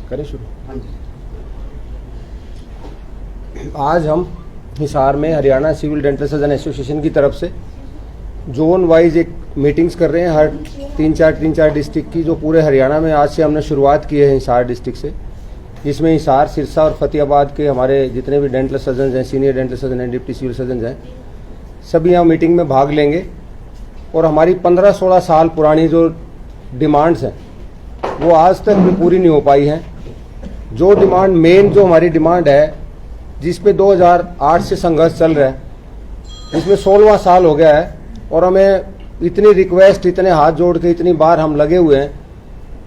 करें शुरू। आज हम हिसार में Haryana civil dental surgeon association की तरफ से जोन वाइज एक मीटिंग्स कर रहे हैं, हर तीन चार डिस्ट्रिक्ट की, जो पूरे हरियाणा में आज से हमने शुरुआत की है हिसार डिस्ट्रिक्ट से, जिसमें हिसार, सिरसा और फतेहाबाद के हमारे जितने भी डेंटल सर्जन हैं, सीनियर डेंटल सर्जन हैं, डिप्टी सिविल सर्जन हैं, सभी यहाँ मीटिंग में भाग लेंगे। और हमारी 15-16 साल पुरानी जो डिमांड्स हैं वो आज तक भी पूरी नहीं हो पाई हैं। जो डिमांड मेन जो हमारी डिमांड है, जिस पे 2008 से संघर्ष चल रहा है, जिसमें 16वां साल हो गया है और हमें इतनी रिक्वेस्ट, इतने हाथ जोड़ के इतनी बार हम लगे हुए हैं,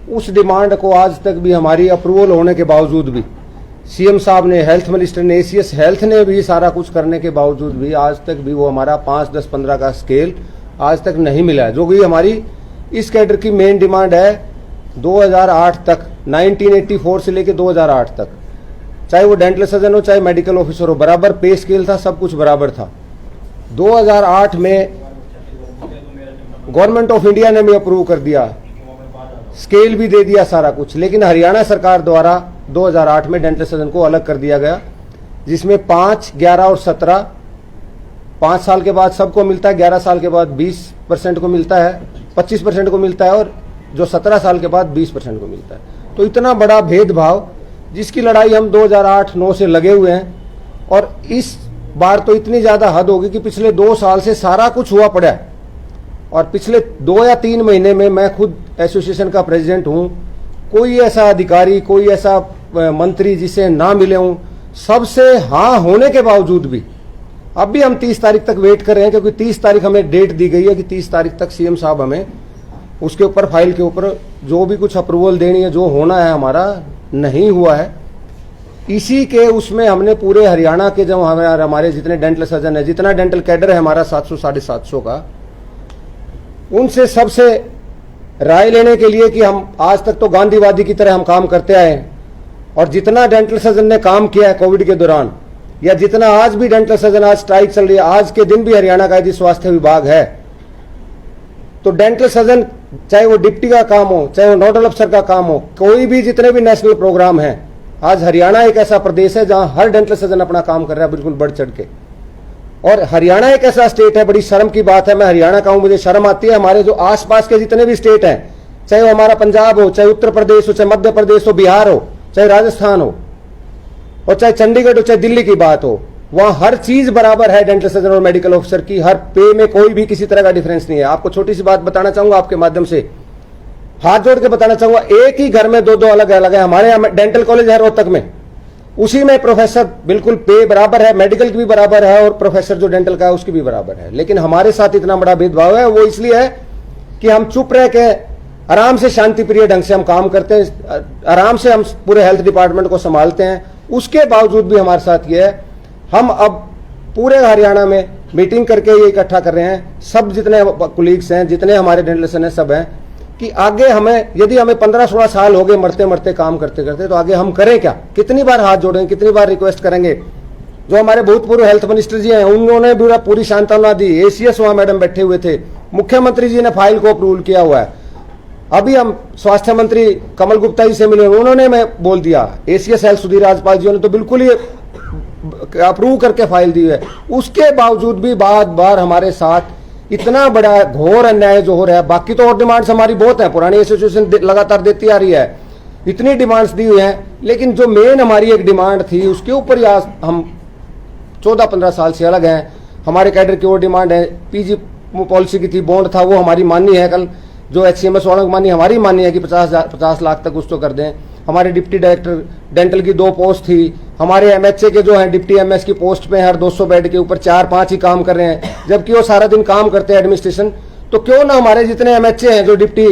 उस डिमांड को आज तक भी हमारी अप्रूवल होने के बावजूद भी, सीएम साहब ने, हेल्थ मिनिस्टर ने, एसीएस हेल्थ ने भी सारा कुछ करने के बावजूद भी आज तक भी वो हमारा 5, 10, 15 का स्केल आज तक नहीं मिला है, जो कि हमारी इस कैडर की मेन डिमांड है। 2008 तक, 1984 से लेकर 2008 तक, चाहे वो डेंटल सर्जन हो चाहे मेडिकल ऑफिसर हो, बराबर पे स्केल था, सब कुछ बराबर था। 2008 में गवर्नमेंट ऑफ इंडिया ने भी अप्रूव कर दिया, स्केल भी दे दिया, सारा कुछ, लेकिन हरियाणा सरकार द्वारा 2008 में डेंटल सर्जन को अलग कर दिया गया, जिसमें 5, 11 और 17, 5 साल के बाद सबको मिलता है, 11 साल के बाद 20% को मिलता है, 25% को मिलता है, और जो 17 साल के बाद 20% को मिलता है। तो इतना बड़ा भेदभाव, जिसकी लड़ाई हम 2008-9 से लगे हुए हैं, और इस बार तो इतनी ज्यादा हद होगी कि पिछले 2 साल से सारा कुछ हुआ पड़ा है, और पिछले 2 या 3 महीने में मैं खुद एसोसिएशन का प्रेसिडेंट हूं, कोई ऐसा अधिकारी, कोई ऐसा मंत्री जिसे ना मिले हूं, सबसे हाँ होने के बावजूद भी अब भी हम 30 तारीख तक वेट कर रहे हैं, क्योंकि 30 तारीख हमें डेट दी गई है कि 30 तारीख तक सीएम साहब हमें उसके ऊपर, फाइल के ऊपर जो भी कुछ अप्रूवल देनी है, जो होना है हमारा नहीं हुआ है। इसी के उसमें हमने पूरे हरियाणा के जो हमारे जितने डेंटल सर्जन है, जितना डेंटल कैडर है हमारा 700-750 का, उनसे सबसे राय लेने के लिए कि हम आज तक तो गांधीवादी की तरह हम काम करते आए हैं, और जितना डेंटल सर्जन ने काम किया है कोविड के दौरान, या जितना आज भी डेंटल सर्जन, आज स्ट्राइक चल रही है, आज के दिन भी हरियाणा का यदि स्वास्थ्य विभाग है, तो डेंटल सर्जन, चाहे वो डिप्टी का काम हो, चाहे वो नोडल अफसर का काम हो, कोई भी जितने भी नेशनल प्रोग्राम है, आज हरियाणा एक ऐसा प्रदेश है जहां हर डेंटल सर्जन अपना काम कर रहा है बिल्कुल बढ़ चढ़ के। और हरियाणा एक ऐसा स्टेट है, बड़ी शर्म की बात है, मैं हरियाणा का हूं, मुझे शर्म आती है, हमारे जो आसपास के जितने भी स्टेट हैं, चाहे वो हमारा पंजाब हो, चाहे उत्तर प्रदेश हो, चाहे मध्य प्रदेश हो, बिहार हो, चाहे राजस्थान हो, और चाहे चंडीगढ़ हो, चाहे दिल्ली की बात हो, वहां हर चीज बराबर है डेंटल सर्जन और मेडिकल ऑफिसर की, हर पे में कोई भी किसी तरह का डिफरेंस नहीं है। आपको छोटी सी बात बताना चाहूंगा, आपके माध्यम से हाथ जोड़ के बताना चाहूंगा, एक ही घर में 2-2 अलग अलग है। हमारे यहाँ डेंटल कॉलेज है रोहतक में, उसी में प्रोफेसर बिल्कुल पे बराबर है, मेडिकल की भी बराबर है, और प्रोफेसर जो डेंटल का है उसकी भी बराबर है। लेकिन हमारे साथ इतना बड़ा भेदभाव है, वो इसलिए है कि हम चुप रह के आराम से, शांति प्रिय ढंग से हम काम करते हैं, आराम से हम पूरे हेल्थ डिपार्टमेंट को संभालते हैं। उसके बावजूद भी हमारे साथ ये है, हम अब पूरे हरियाणा में मीटिंग करके ये इकट्ठा कर रहे हैं, सब जितने कोलीग्स हैं, जितने हमारे डेंटल सर्जन हैं, सब हैं, कि आगे हमें, यदि हमें 15-16 साल हो गए मरते मरते, काम करते करते, तो आगे हम करें क्या? कितनी बार हाथ जोड़ेंगे, कितनी बार रिक्वेस्ट करेंगे? जो हमारे भूतपूर्व हेल्थ मिनिस्टर जी हैं, उन्होंने भी पूरी सांत्वना दी, एसीएस वहां मैडम बैठे हुए थे, मुख्यमंत्री जी ने फाइल को अप्रूवल किया हुआ है, अभी हम स्वास्थ्य मंत्री कमल गुप्ता जी से मिले, उन्होंने मैं बोल दिया, एसीएस हेल्थ सुधीर राजपाल जी ने तो बिल्कुल ही अप्रूव करके फाइल दी है। उसके बावजूद भी बार हमारे साथ इतना बड़ा घोर अन्याय जो हो रहा है। बाकी तो और डिमांड्स हमारी बहुत है, पुरानी एसोसिएशन लगातार देती आ रही है, इतनी डिमांड्स दी हुई हैं, लेकिन जो मेन हमारी एक डिमांड थी, उसके ऊपर ही आज हम 14-15 साल से अलग हैं। हमारे कैडर की वो डिमांड है, पीजी पॉलिसी की थी, बॉन्ड था, वो हमारी माननी है। कल जो HCMS वालों की माननी, हमारी माननी है कि 50 लाख तक उसको कर दें। हमारे डिप्टी डायरेक्टर डेंटल की 2 पोस्ट थी, हमारे MHA के जो हैं डिप्टी MS की पोस्ट पे हर 200 बेड के ऊपर 4-5 ही काम कर रहे हैं, जबकि वो सारा दिन काम करते हैं एडमिनिस्ट्रेशन। तो क्यों ना हमारे जितने MHA हैं, जो डिप्टी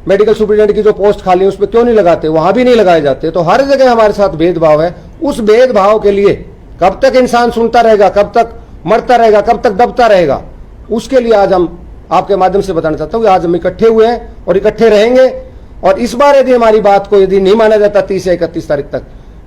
मेडिकल सुपरिटेंडेंट की जो पोस्ट खाली है, उस पर क्यों नहीं लगाते? वहां भी नहीं लगाए जाते। तो हर जगह हमारे साथ भेदभाव है। उस भेदभाव के लिए कब तक इंसान सुनता रहेगा, कब तक मरता रहेगा, कब तक दबता रहेगा? उसके लिए आज हम आपके माध्यम से बताना चाहता हूँ कि आज हम इकट्ठे हुए हैं और इकट्ठे रहेंगे। और इस बार यदि हमारी बात को यदि नहीं माना जाता 30 या 31 तारीख तक,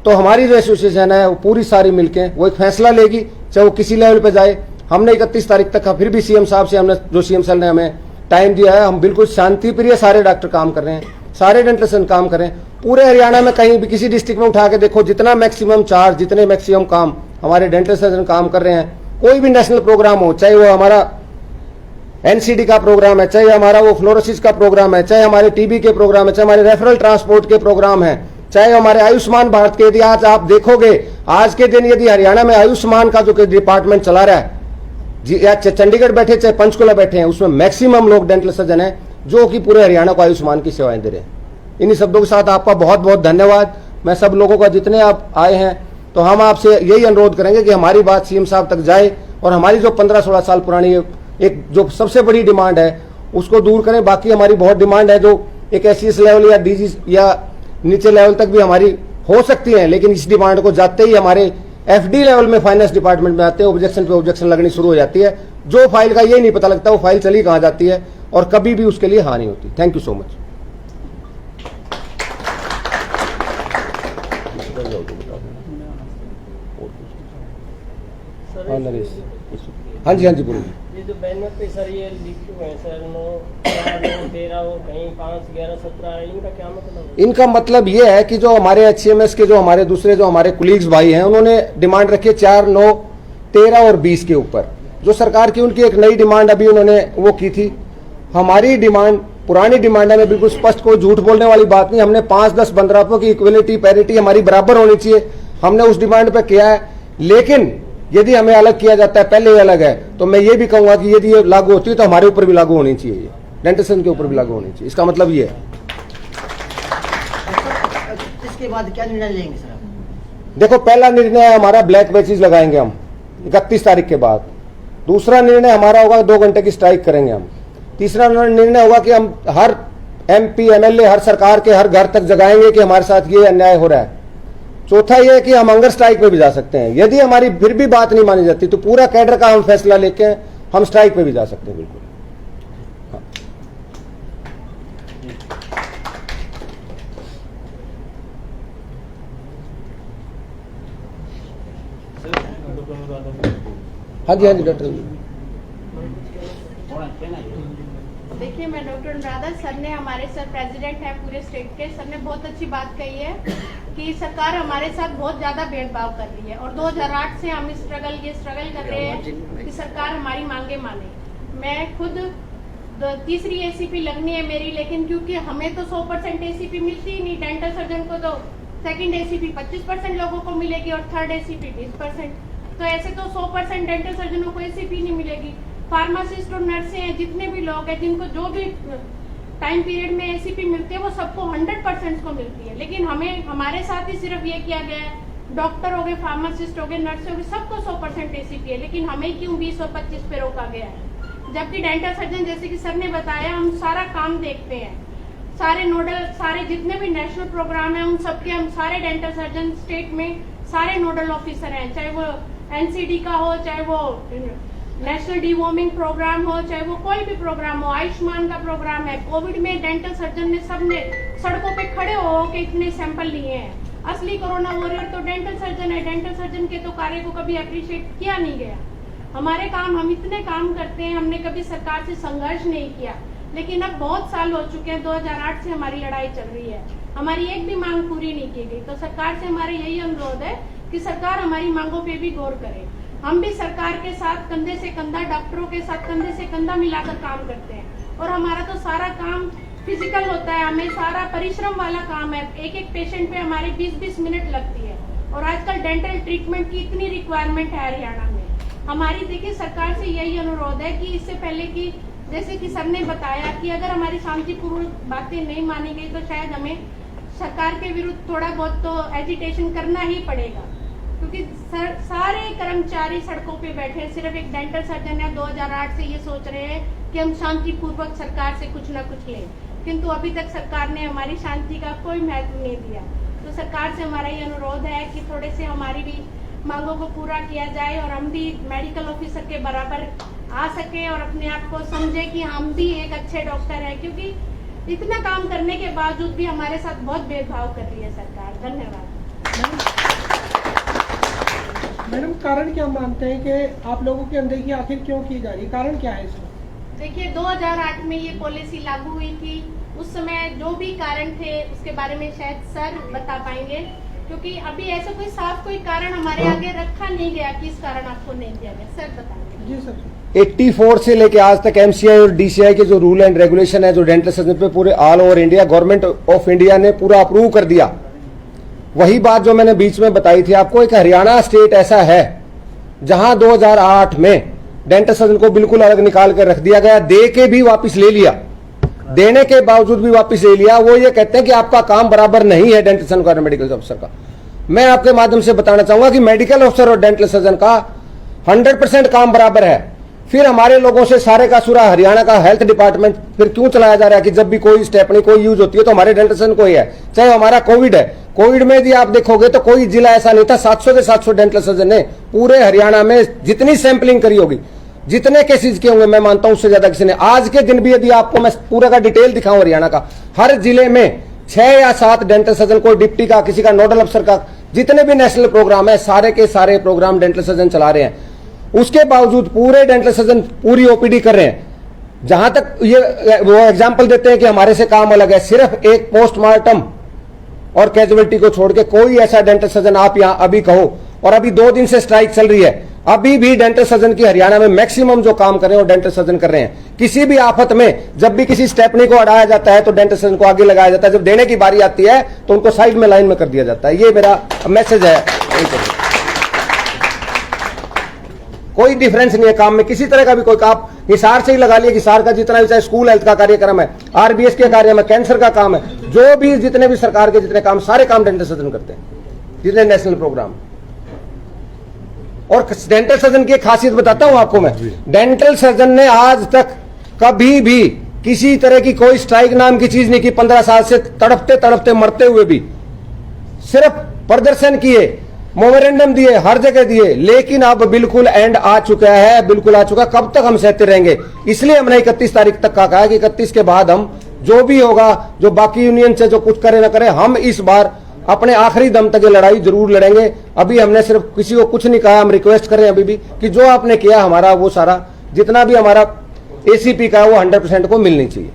तो हमारी जो एसोसिएशन है वो पूरी सारी मिलके वो एक फैसला लेगी, चाहे वो किसी लेवल पे जाए। हमने 31 तारीख तक का फिर भी सीएम साहब से हमने, जो सीएम साहब ने हमें टाइम दिया है, हम बिल्कुल शांति प्रिय सारे डॉक्टर काम कर रहे हैं, सारे डेंटल काम कर रहे हैं। पूरे हरियाणा में कहीं भी किसी डिस्ट्रिक्ट में उठा के देखो, जितना मैक्सिमम चार्ज, जितने मैक्सिमम काम हमारे डेंटल सर्जन काम कर रहे हैं, कोई भी नेशनल प्रोग्राम हो, चाहे वो हमारा एनसीडी का प्रोग्राम है, चाहे हमारा वो फ्लोरोसिस का प्रोग्राम है, चाहे हमारे टीबी के प्रोग्राम है, चाहे हमारे रेफरल ट्रांसपोर्ट के प्रोग्राम है, चाहे हमारे आयुष्मान भारत के, यदि आज आप देखोगे आज के दिन यदि हरियाणा में आयुष्मान का जो डिपार्टमेंट चला रहा है, या चंडीगढ़ बैठे चाहे पंचकुला बैठे हैं, उसमें मैक्सिमम लोग डेंटल सर्जन हैं जो कि पूरे हरियाणा को आयुष्मान की सेवाएं दे रहे हैं। इन्हीं शब्दों के साथ आपका बहुत बहुत धन्यवाद। मैं सब लोगों का, जितने आप आए हैं, तो हम आपसे यही अनुरोध करेंगे कि हमारी बात सीएम साहब तक जाए और हमारी जो 15-16 साल पुरानी एक जो सबसे बड़ी डिमांड है उसको दूर करें। बाकी हमारी बहुत डिमांड है जो एक एससीएस लेवल या डीजी या नीचे लेवल तक भी हमारी हो सकती है, लेकिन इस डिमांड को जाते ही हमारे एफडी लेवल में फाइनेंस डिपार्टमेंट में आते हैं, ऑब्जेक्शन पे ऑब्जेक्शन लगनी शुरू हो जाती है। जो फाइल का ये नहीं पता लगता वो फाइल चली कहाँ जाती है और कभी भी उसके लिए हानि होती। Thank you so much. हाँ जी बोलिए। ये जो बैनर पे सर ये लिखे हुए हैं सर 9, 4, 13 और कहीं 5, 11, 17, इनका क्या मतलब है? इनका मतलब ये है कि जो हमारे एचसीएमएस के जो हमारे दूसरे जो हमारे कुलीग्स भाई हैं, उन्होंने डिमांड रखी है 4, 9, 13 और 20 के ऊपर। जो सरकार की उनकी एक नई डिमांड अभी उन्होंने वो की थी। हमारी डिमांड पुरानी डिमांड में बिल्कुल स्पष्ट, कोई झूठ बोलने वाली बात नहीं। हमने 5, 10, 15 रुपए की इक्वलिटी पैरिटी हमारी बराबर होनी चाहिए, हमने उस डिमांड पे किया है। लेकिन यदि हमें अलग किया जाता है, पहले ही अलग है, तो मैं ये भी कहूंगा कि यदि ये लागू होती है तो हमारे ऊपर भी लागू होनी चाहिए, डेंटल सर्जन के ऊपर भी लागू होनी चाहिए। इसका मतलब ये है। इसके बाद क्या निर्णय लेंगे सर? देखो, पहला निर्णय हमारा ब्लैक बैचेस लगाएंगे हम 31 तारीख के बाद। दूसरा निर्णय हमारा होगा 2 घंटे की स्ट्राइक करेंगे हम। तीसरा निर्णय होगा कि हम हर एमपी एमएलए हर सरकार के हर घर तक जगाएंगे कि हमारे साथ ये अन्याय हो रहा है। चौथा ये है कि हम हंगर स्ट्राइक पे भी जा सकते हैं। यदि हमारी फिर भी बात नहीं मानी जाती तो पूरा कैडर का हम फैसला लेके हम स्ट्राइक पे भी जा सकते हैं। बिल्कुल। हाँ जी डॉक्टर। देखिए, मैं डॉक्टर अनुराधा, सर ने हमारे सर प्रेसिडेंट हैं पूरे स्टेट के, सर ने बहुत अच्छी बात कही है कि सरकार हमारे साथ बहुत ज्यादा भेदभाव कर रही है और 2008 से हम ये स्ट्रगल कर रहे हैं कि सरकार हमारी मांगे माने। मैं खुद तीसरी एसीपी लगनी है मेरी, लेकिन क्योंकि हमें तो 100% एसीपी मिलती ही नहीं, डेंटल सर्जन को तो सेकंड एसीपी 25% लोगों को मिलेगी और थर्ड एसीपी 20%, तो ऐसे तो 100% डेंटल सर्जनों को एसीपी नहीं मिलेगी। फार्मासिस्ट और नर्सें हैं, जितने भी लोग हैं जिनको जो भी टाइम पीरियड में एसीपी मिलती है वो सबको 100% को मिलती है, लेकिन हमें हमारे साथ ही सिर्फ ये किया गया है, डॉक्टर हो गए, फार्मासिस्ट हो गए, नर्स हो गए, सबको 100% एसीपी है, लेकिन हमें क्यों 20 और 25 पे रोका गया है? जबकि डेंटल सर्जन, जैसे कि सर ने बताया, हम सारा काम देखते हैं, सारे नोडल, सारे जितने भी नेशनल प्रोग्राम है उन सबके हम सारे डेंटल सर्जन स्टेट में सारे नोडल ऑफिसर हैं, चाहे वो एनसीडी का हो, चाहे वो नेशनल डीवॉर्मिंग प्रोग्राम हो, चाहे वो कोई भी प्रोग्राम हो, आयुष्मान का प्रोग्राम है। कोविड में डेंटल सर्जन ने सबने सड़कों पे खड़े हो के इतने सैंपल लिए हैं। असली कोरोना वॉरियर तो डेंटल सर्जन है। डेंटल सर्जन के तो कार्य को कभी अप्रिशिएट किया नहीं गया। हमारे काम, हम इतने काम करते हैं, हमने कभी सरकार से संघर्ष नहीं किया, लेकिन अब बहुत साल हो चुके हैं, 2008 से हमारी लड़ाई चल रही है, हमारी एक भी मांग पूरी नहीं की गई। तो सरकार से हमारा यही अनुरोध है कि सरकार हमारी मांगों पे भी गौर करे। हम भी सरकार के साथ कंधे से कंधा, डॉक्टरों के साथ कंधे से कंधा मिलाकर काम करते हैं और हमारा तो सारा काम फिजिकल होता है, हमें सारा परिश्रम वाला काम है। एक एक पेशेंट पे हमारे 20-20 मिनट लगती है और आजकल डेंटल ट्रीटमेंट की इतनी रिक्वायरमेंट है हरियाणा में। हमारी देखिए सरकार से यही अनुरोध है कि इससे पहले कि जैसे कि सर ने बताया कि अगर हमारी शांतिपूर्वक बातें नहीं मानी गई तो शायद हमें सरकार के विरुद्ध थोड़ा बहुत तो एजिटेशन करना ही पड़ेगा, क्योंकि सारे कर्मचारी सड़कों पे बैठे, सिर्फ एक डेंटल सर्जन है 2008 से ये सोच रहे हैं कि हम शांतिपूर्वक सरकार से कुछ ना कुछ लें, किंतु अभी तक सरकार ने हमारी शांति का कोई महत्व नहीं दिया। तो सरकार से हमारा ये अनुरोध है कि थोड़े से हमारी भी मांगों को पूरा किया जाए और हम भी मेडिकल ऑफिसर के बराबर आ सके और अपने आप को समझे कि हम भी एक अच्छे डॉक्टर हैं, क्योंकि इतना काम करने के बावजूद भी हमारे साथ बहुत भेदभाव कर रही है सरकार। धन्यवाद। मैडम, कारण क्या मानते हैं कि आप लोगों के अंदर की आखिर क्यों की जा रही है? कारण क्या है इसमें? देखिए, 2008 में ये पॉलिसी लागू हुई थी, उस समय जो भी कारण थे उसके बारे में शायद सर बता पाएंगे, क्योंकि अभी ऐसा कोई साफ कोई कारण हमारे आगे रखा नहीं गया कि इस कारण आपको नहीं दिया गया। सर बताएंगे। जी सर। 84 से लेके आज तक एमसीआई और डीसीआई के जो रूल एंड रेगुलेशन है, जो डेंटल सर्जन पे पूरे all over India government of India ने पूरा अप्रूव कर दिया। वही बात जो मैंने बीच में बताई थी आपको, एक हरियाणा स्टेट ऐसा है जहां 2008 में डेंटल सर्जन को बिल्कुल अलग निकाल कर रख दिया गया, दे के भी वापस ले लिया, देने के बावजूद भी वापस ले लिया। वो ये कहते हैं कि आपका काम बराबर नहीं है डेंटल सर्जन का और मेडिकल ऑफिसर का। मैं आपके माध्यम से बताना चाहूंगा कि मेडिकल ऑफिसर और डेंटल सर्जन का 100% काम बराबर है। फिर हमारे लोगों से सारे का सुरा हरियाणा का हेल्थ डिपार्टमेंट फिर क्यों चलाया जा रहा है कि जब भी कोई स्टेपनी कोई यूज होती है तो हमारे डेंटल सर्जन को ही है, चाहे हमारा कोविड है। कोविड में भी आप देखोगे तो कोई जिला ऐसा नहीं था, 700 के 700 डेंटल सर्जन ने पूरे हरियाणा में जितनी सैंपलिंग करी होगी, जितने केसेस किए होंगे, मैं मानता हूं उससे ज्यादा किसी ने। आज के दिन भी यदि आपको मैं पूरा का डिटेल दिखाऊं हरियाणा का, हर जिले में 6 या 7 डेंटल सर्जन, कोई डिप्टी का, किसी का नोडल अफसर का, जितने भी नेशनल प्रोग्राम है सारे के सारे प्रोग्राम डेंटल सर्जन चला रहे हैं। उसके बावजूद पूरे डेंटल सर्जन पूरी ओपीडी कर रहे हैं। जहां तक ये वो एग्जाम्पल देते हैं कि हमारे से काम अलग है, सिर्फ एक पोस्टमार्टम और कैजुअलिटी को छोड़ के कोई ऐसा डेंटल सर्जन आप यहां अभी कहो, और अभी 2 दिन से स्ट्राइक चल रही है, अभी भी डेंटल सर्जन की हरियाणा में मैक्सिमम जो काम कर रहे हैं वो डेंटल सर्जन कर रहे हैं। किसी भी आफत में जब भी किसी स्टेपनी को अड़ाया जाता है तो डेंटल सर्जन को आगे लगाया जाता है, जब देने की बारी आती है तो उनको साइड में लाइन में कर दिया जाता है। ये मेरा मैसेज है। कोई डिफरेंस नहीं है काम में, किसी तरह का भी कोई काम हिसार से ही लगा लिया, हिसार का जितना भी चाहे स्कूल हेल्थ का कार्यक्रम है, आरबीएस के कार्यक्रम है, कैंसर का काम है, जो भी जितने भी सरकार के जितने काम सारे काम डेंटल सर्जन करते हैं, जितने नेशनल प्रोग्राम। और डेंटल सर्जन की एक खासियत बताता हूं आपको मैं, डेंटल सर्जन ने आज तक कभी भी किसी तरह की कोई स्ट्राइक नाम की चीज नहीं की। 15 साल से तड़पते तड़पते मरते हुए भी सिर्फ प्रदर्शन किए, मोमेरेंडम दिए, हर जगह दिए, लेकिन अब बिल्कुल एंड आ चुका है, बिल्कुल आ चुका। कब तक हम सहते रहेंगे? इसलिए हमने 31 तारीख तक का कहा कि 31 के बाद हम जो भी होगा, जो बाकी यूनियन से जो कुछ करे ना करे, हम इस बार अपने आखिरी दम तक ये लड़ाई जरूर लड़ेंगे। अभी हमने सिर्फ किसी को कुछ नहीं कहा, हम रिक्वेस्ट कर रहे हैं अभी भी कि जो आपने किया हमारा वो सारा जितना भी हमारा एसीपी का है वो 100% को मिलनी चाहिए।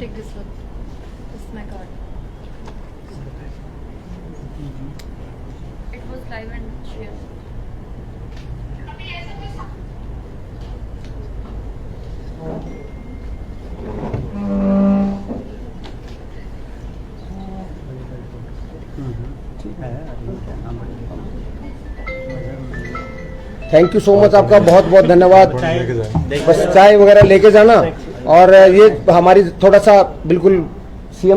Take this one. This is my card. It was live and share. Thank you so much, आपका बहुत बहुत धन्यवाद। बस चाय वगैरह लेके जाना, और ये हमारी थोड़ा सा बिल्कुल सीएम